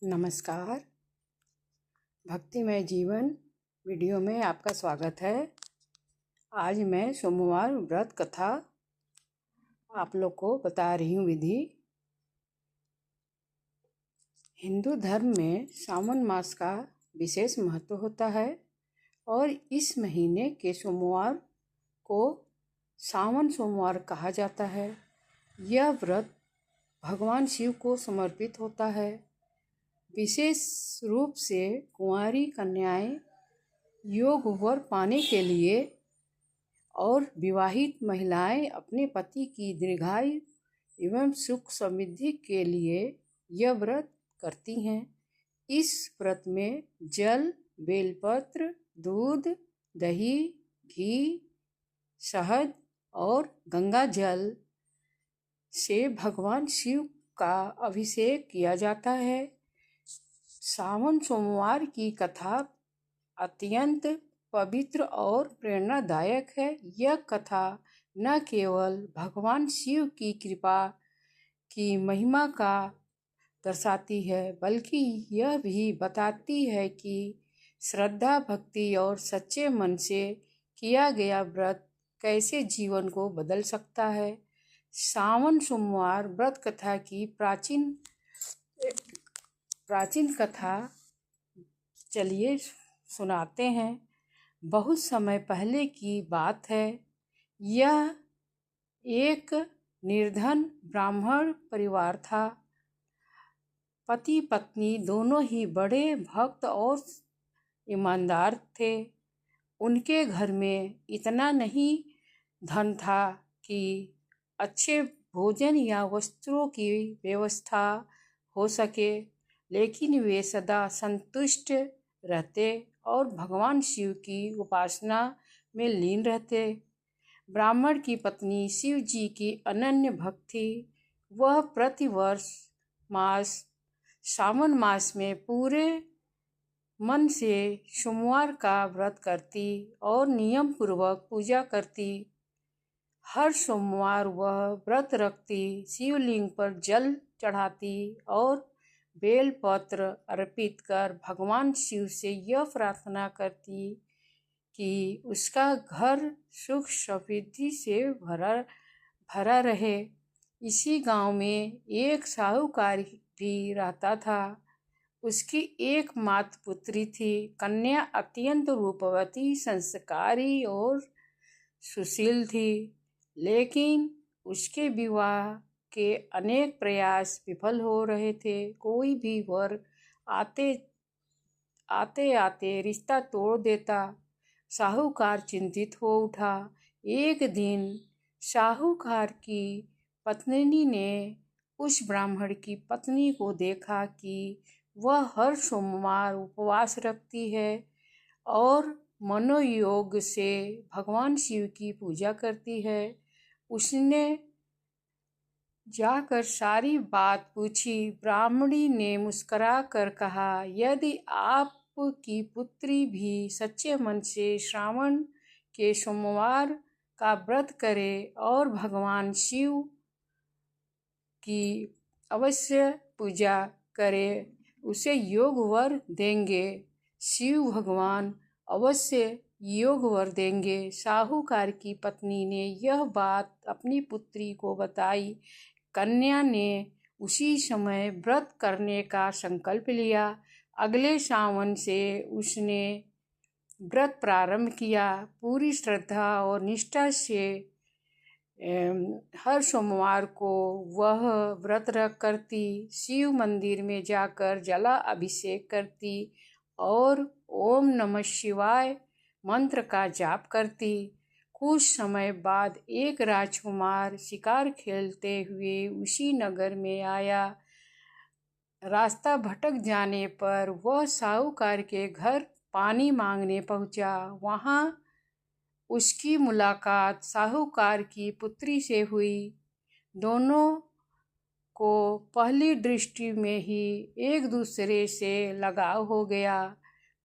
नमस्कार। भक्तिमय जीवन वीडियो में आपका स्वागत है। आज मैं सोमवार व्रत कथा आप लोग को बता रही हूँ। विधि हिंदू धर्म में सावन मास का विशेष महत्व होता है और इस महीने के सोमवार को सावन सोमवार कहा जाता है। यह व्रत भगवान शिव को समर्पित होता है। विशेष रूप से कुंवारी कन्याएं योग वर पाने के लिए और विवाहित महिलाएं अपने पति की दीर्घायु एवं सुख समृद्धि के लिए यह व्रत करती हैं। इस व्रत में जल, बेलपत्र, दूध, दही, घी, शहद और गंगा जल से भगवान शिव का अभिषेक किया जाता है। सावन सोमवार की कथा अत्यंत पवित्र और प्रेरणादायक है। यह कथा न केवल भगवान शिव की कृपा की महिमा का दर्शाती है, बल्कि यह भी बताती है कि श्रद्धा, भक्ति और सच्चे मन से किया गया व्रत कैसे जीवन को बदल सकता है। सावन सोमवार व्रत कथा की प्राचीन कथा चलिए सुनाते हैं। बहुत समय पहले की बात है। यह एक निर्धन ब्राह्मण परिवार था। पति पत्नी दोनों ही बड़े भक्त और ईमानदार थे। उनके घर में इतना नहीं धन था कि अच्छे भोजन या वस्त्रों की व्यवस्था हो सके, लेकिन वे सदा संतुष्ट रहते और भगवान शिव की उपासना में लीन रहते। ब्राह्मण की पत्नी शिव जी की अनन्य भक्त थी। वह प्रतिवर्ष सावन मास में पूरे मन से सोमवार का व्रत करती और नियम पूर्वक पूजा करती। हर सोमवार वह व्रत रखती, शिवलिंग पर जल चढ़ाती और बेलपत्र अर्पित कर भगवान शिव से यह प्रार्थना करती कि उसका घर सुख समृद्धि से भरा रहे। इसी गांव में एक साहूकार भी रहता था। उसकी एकमात्र पुत्री थी। कन्या अत्यंत रूपवती, संस्कारी और सुशील थी, लेकिन उसके विवाह के अनेक प्रयास विफल हो रहे थे। कोई भी वर आते आते रिश्ता तोड़ देता। साहूकार चिंतित हो उठा। एक दिन साहूकार की पत्नी ने उस ब्राह्मण की पत्नी को देखा कि वह हर सोमवार उपवास रखती है और मनोयोग से भगवान शिव की पूजा करती है। उसने जाकर सारी बात पूछी। ब्राह्मणी ने मुस्कुरा कर कहा, यदि आपकी पुत्री भी सच्चे मन से श्रावण के सोमवार का व्रत करे और भगवान शिव की अवश्य पूजा करे, उसे योग वर देंगे। शिव भगवान अवश्य योग वर देंगे। साहूकार की पत्नी ने यह बात अपनी पुत्री को बताई। कन्या ने उसी समय व्रत करने का संकल्प लिया। अगले सावन से उसने व्रत प्रारंभ किया। पूरी श्रद्धा और निष्ठा से हर सोमवार को वह व्रत रख करती, शिव मंदिर में जाकर जला अभिषेक करती और ओम नमः शिवाय मंत्र का जाप करती। कुछ समय बाद एक राजकुमार शिकार खेलते हुए उसी नगर में आया। रास्ता भटक जाने पर वह साहूकार के घर पानी मांगने पहुंचा। वहां उसकी मुलाकात साहूकार की पुत्री से हुई। दोनों को पहली दृष्टि में ही एक दूसरे से लगाव हो गया।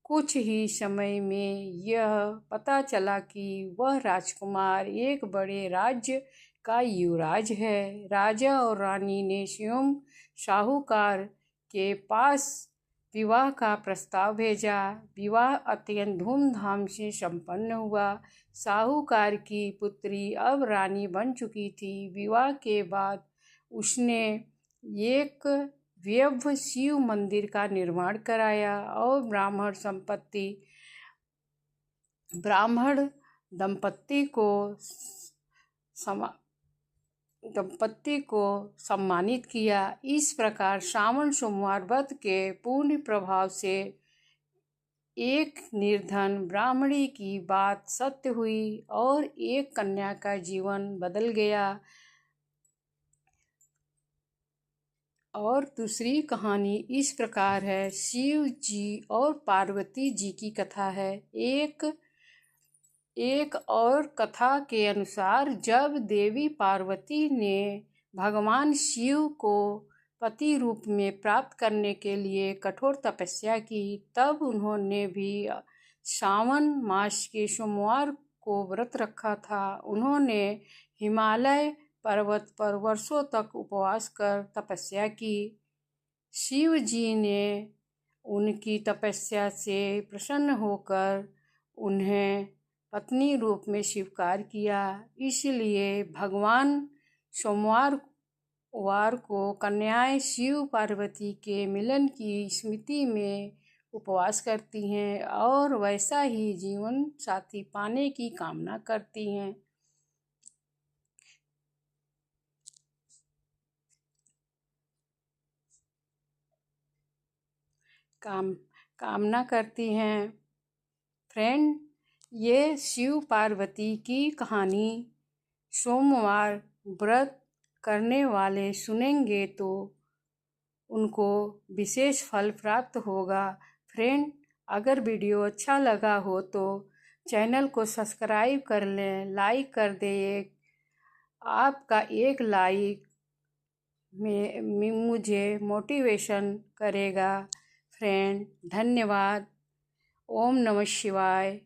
कुछ ही समय में यह पता चला कि वह राजकुमार एक बड़े राज्य का युवराज है। राजा और रानी ने स्वयं साहूकार के पास विवाह का प्रस्ताव भेजा। विवाह अत्यंत धूमधाम से संपन्न हुआ। साहूकार की पुत्री अब रानी बन चुकी थी। विवाह के बाद उसने एक भव्य शिव मंदिर का निर्माण कराया और ब्राह्मण दंपत्ति को सम्मानित किया। इस प्रकार श्रावण सोमवार व्रत के पूर्ण प्रभाव से एक निर्धन ब्राह्मणी की बात सत्य हुई और एक कन्या का जीवन बदल गया। और दूसरी कहानी इस प्रकार है। शिव जी और पार्वती जी की कथा है। एक और कथा के अनुसार जब देवी पार्वती ने भगवान शिव को पति रूप में प्राप्त करने के लिए कठोर तपस्या की, तब उन्होंने भी सावन मास के सोमवार को व्रत रखा था। उन्होंने हिमालय पर्वत पर वर्षों तक उपवास कर तपस्या की। शिव जी ने उनकी तपस्या से प्रसन्न होकर उन्हें पत्नी रूप में स्वीकार किया। इसलिए भगवान सोमवार को कन्याएं शिव पार्वती के मिलन की स्मृति में उपवास करती हैं और वैसा ही जीवन साथी पाने की कामना करती हैं। कामना करती हैं। फ्रेंड, ये शिव पार्वती की कहानी सोमवार व्रत करने वाले सुनेंगे तो उनको विशेष फल प्राप्त होगा। फ्रेंड, अगर वीडियो अच्छा लगा हो तो चैनल को सब्सक्राइब कर लें, लाइक कर दें। आपका एक लाइक में मुझे मोटिवेशन करेगा। फ्रेंड, धन्यवाद। ओम नमः शिवाय।